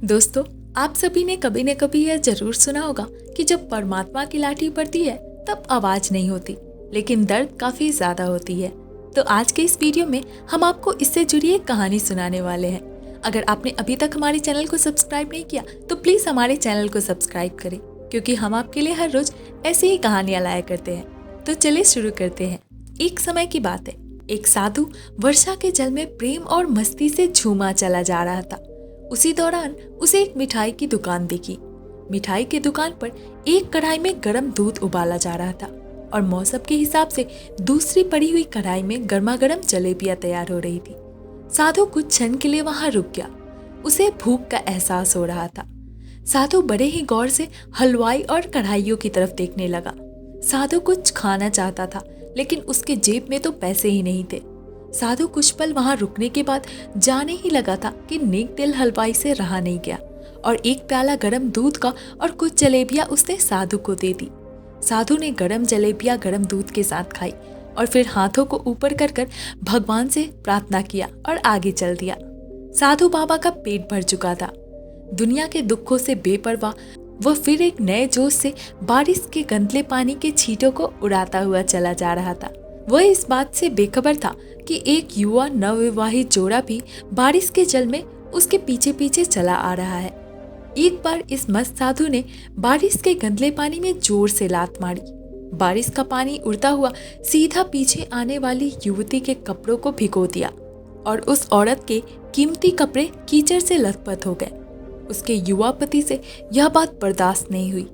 दोस्तों, आप सभी ने कभी न कभी यह जरूर सुना होगा कि जब परमात्मा की लाठी पड़ती है तब आवाज नहीं होती, लेकिन दर्द काफी ज्यादा होती है। तो आज के इस वीडियो में हम आपको इससे जुड़ी एक कहानी सुनाने वाले हैं। अगर आपने अभी तक हमारे चैनल को सब्सक्राइब नहीं किया तो प्लीज हमारे चैनल को सब्सक्राइब करें, क्योंकि हम आपके लिए हर रोज ऐसी ही कहानियां लाया करते हैं। तो चलिए शुरू करते हैं। एक समय की बात है, एक साधु वर्षा के जल में प्रेम और मस्ती से झूमा चला जा रहा था। उसी दौरान उसे एक मिठाई की दुकान दिखी। मिठाई की दुकान पर एक कढ़ाई में गर्म दूध उबाला जा रहा था और मौसम के हिसाब से दूसरी पड़ी हुई कढ़ाई में गर्मा गर्म जलेबियां तैयार हो रही थी। साधु कुछ क्षण के लिए वहां रुक गया। उसे भूख का एहसास हो रहा था। साधु बड़े ही गौर से हलवाई और कढ़ाइयों की तरफ देखने लगा। साधु कुछ खाना चाहता था, लेकिन उसके जेब में तो पैसे ही नहीं थे। साधु कुछ पल वहां रुकने के बाद जाने ही लगा था कि नेक दिल हलवाई से रहा नहीं गया और एक प्याला गरम दूध का और कुछ जलेबियां उसने साधु को दे दी। साधु ने गरम जलेबियां गरम दूध के साथ खाई और फिर हाथों को ऊपर कर भगवान से प्रार्थना किया और आगे चल दिया। साधु बाबा का पेट भर चुका था। दुनिया के दुखों से बेपरवाह वह फिर एक नए जोश से बारिश के गंदले पानी के छींटों को उड़ाता हुआ चला जा रहा था। वह इस बात से बेखबर था कि एक युवा नवविवाहित जोड़ा भी बारिश के जल में उसके पीछे पीछे चला आ रहा है। एक बार इस मस्त साधु ने बारिश के गंदले पानी में जोर से लात मारी। बारिश का पानी उड़ता हुआ सीधा पीछे आने वाली युवती के कपड़ों को भिगो दिया और उस औरत के कीमती कपड़े कीचड़ से लथपथ हो गए। उसके युवा पति से यह बात बर्दाश्त नहीं हुई,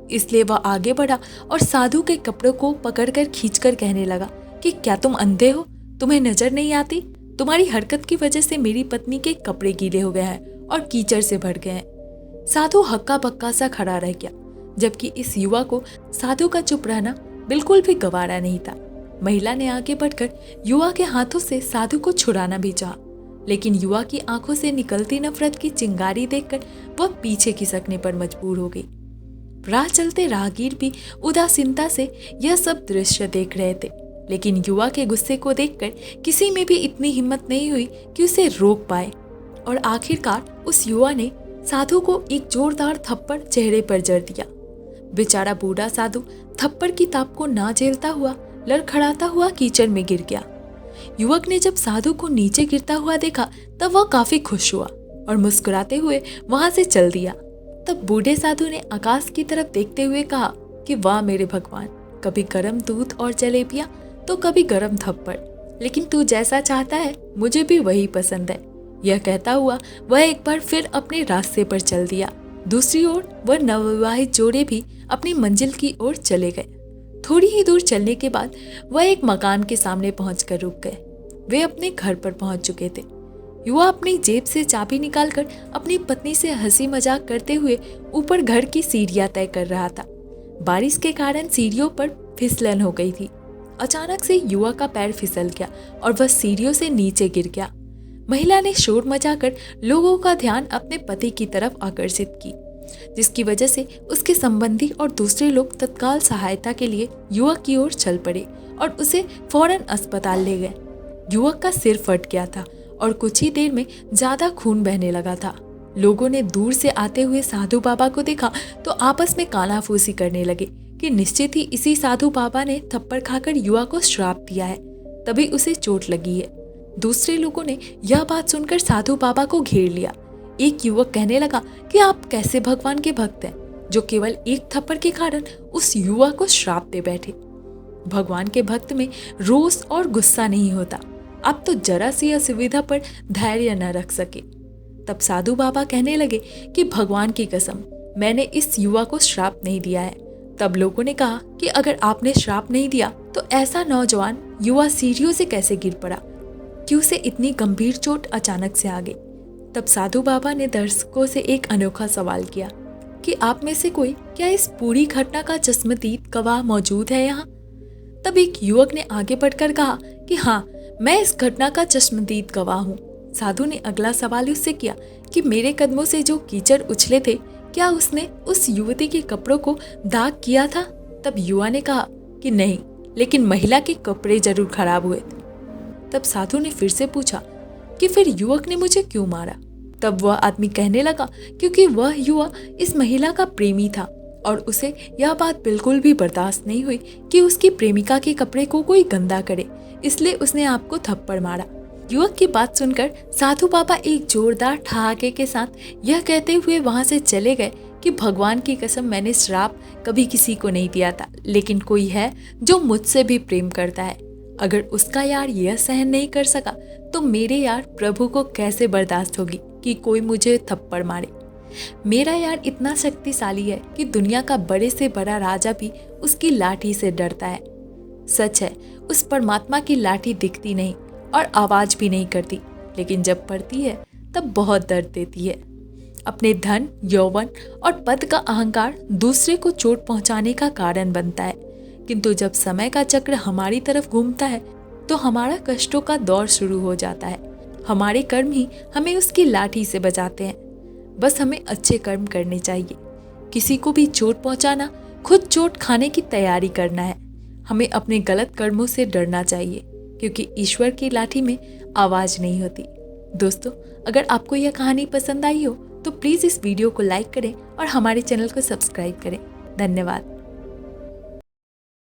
इसलिए वह आगे बढ़ा और साधु के कपड़ों को पकड़कर खींचकर कहने लगा कि क्या तुम अंधे हो? तुम्हें नजर नहीं आती? तुम्हारी हरकत की वजह से मेरी पत्नी के कपड़े गीले हो गए हैं और कीचड़ से भर गए हैं। साधु हक्का बक्का सा खड़ा रह गया, जबकि इस युवा को साधु का चुप रहना बिल्कुल भी गवारा नहीं था। महिला ने आगे बढ़कर युवा के हाथों से साधु को छुड़ाना भी चाहा, लेकिन युवा की आंखों से निकलती नफरत की चिंगारी देखकर वह पीछे खिसकने पर मजबूर हो गई। राह चलते राहगीर भी उदासीनता से यह सब दृश्य देख रहे थे, लेकिन युवा के गुस्से को देखकर किसी में भी इतनी हिम्मत नहीं हुई कि उसे रोक पाए और आखिरकार उस युवा ने साधु को एक जोरदार थप्पड़ चेहरे पर जड़ दिया। बेचारा बूढ़ा साधु थप्पड़ की ताप को ना झेलता हुआ लड़खड़ाता हुआ कीचड़ में गिर गया। युवक ने जब साधु को नीचे गिरता हुआ देखा तब वह काफी खुश हुआ और मुस्कुराते हुए वहां से चल दिया। तब बूढ़े साधु ने आकाश की तरफ देखते हुए कहा कि वाह मेरे भगवान, कभी गरम दूध और जलेबियां तो कभी गरम थप्पड़, लेकिन तू जैसा चाहता है मुझे भी वही पसंद है। यह कहता हुआ वह एक बार फिर अपने रास्ते पर चल दिया। दूसरी ओर वह नवविवाहित जोड़े भी अपनी मंजिल की ओर चले गए। थोड़ी ही दूर चलने के बाद वह एक मकान के सामने पहुंचकर रुक गए। वे अपने घर पर पहुंच चुके थे। युवा अपनी जेब से चाबी निकालकर अपनी पत्नी से हंसी मजाक करते हुए ऊपर घर की सीढ़ियां तय कर रहा था। बारिश के कारण सीढ़ियों पर फिसलन हो गई थी। अचानक से युवा का पैर फिसल गया और वह सीढ़ियों से नीचे गिर गया। महिला ने शोर मचाकर लोगों का ध्यान अपने पति की तरफ आकर्षित की, जिसकी वजह से उसके संबंधी और दूसरे लोग तत्काल सहायता के लिए युवक की ओर चल पड़े और उसे फौरन अस्पताल ले गए। युवक का सिर फट गया था और कुछ ही देर में ज्यादा खून बहने लगा था। लोगों ने दूर से आते हुए साधु बाबा को देखा तो आपस में कानाफूसी करने लगे कि निश्चित ही इसी साधु बाबा ने थप्पड़ खाकर युवा को श्राप दिया है, तभी उसे चोट लगी है। दूसरे लोगों ने यह बात सुनकर साधु बाबा को घेर लिया। एक युवक कहने लगा कि आप कैसे भगवान के भक्त हैं, जो केवल एक थप्पड़ के कारण उस युवा को श्राप दे बैठे। भगवान के भक्त में रोष और गुस्सा नहीं होता। अब तो जरा सी असुविधा पर धैर्य न रख सके। तब साधु बाबा कहने लगे कि भगवान की कसम, मैंने इस युवा को श्राप नहीं दिया है। तब लोगों ने कहा कि अगर आपने श्राप नहीं दिया तो ऐसा नौजवान युवा सीढ़ियों से कैसे गिर पड़ा, कि उसे इतनी गंभीर चोट अचानक से आ गई। तब साधु बाबा ने दर्शकों से एक अनोखा सवाल किया कि आप में से कोई क्या इस पूरी घटना का चश्मदीद गवाह मौजूद है यहाँ? तब एक युवक ने आगे बढ़कर कहा कि हाँ, मैं इस घटना का चश्मदीद गवाह हूँ। साधु ने अगला सवाल उससे किया कि मेरे कदमों से जो कीचड़ उछले थे, क्या उसने उस युवती के कपड़ों को दाग किया था? तब युवा ने कहा कि नहीं, लेकिन महिला के कपड़े जरूर खराब हुए थे। तब साधु ने फिर से पूछा कि फिर युवक ने मुझे क्यों मारा? तब वह आदमी कहने लगा क्योंकि वह युवा इस महिला का प्रेमी था और उसे यह बात बिल्कुल भी बर्दाश्त नहीं हुई कि उसकी प्रेमिका के कपड़े को कोई गंदा करे, इसलिए उसने आपको थप्पड़ मारा। युवक की बात सुनकर साधु बाबा एक जोरदार ठहाके के साथ यह कहते हुए वहां से चले गए कि भगवान की कसम, मैंने श्राप कभी किसी को नहीं दिया था, लेकिन कोई है जो मुझसे भी प्रेम करता है। अगर उसका यार यह सहन नहीं कर सका तो मेरे यार प्रभु को कैसे बर्दाश्त होगी कि कोई मुझे थप्पड़ मारे। मेरा यार इतना शक्तिशाली है कि दुनिया का बड़े से बड़ा राजा भी उसकी लाठी से डरता है। सच है, उस परमात्मा की लाठी दिखती नहीं और आवाज भी नहीं करती, लेकिन जब पड़ती है तब बहुत दर्द देती है। अपने धन, यौवन और पद का अहंकार दूसरे को चोट पहुंचाने का कारण बनता है, किंतु जब समय का चक्र हमारी तरफ घूमता है तो हमारा कष्टों का दौर शुरू हो जाता है। हमारे कर्म ही हमें उसकी लाठी से बचाते हैं। बस हमें अच्छे कर्म करने चाहिए। किसी को भी चोट पहुंचाना, खुद चोट खाने की तैयारी करना है। हमें अपने गलत कर्मों से डरना चाहिए, क्योंकि ईश्वर की लाठी में आवाज नहीं होती। दोस्तों, अगर आपको यह कहानी पसंद आई हो तो प्लीज़ इस वीडियो को लाइक करें और हमारे चैनल को सब्सक्राइब करें। धन्यवाद।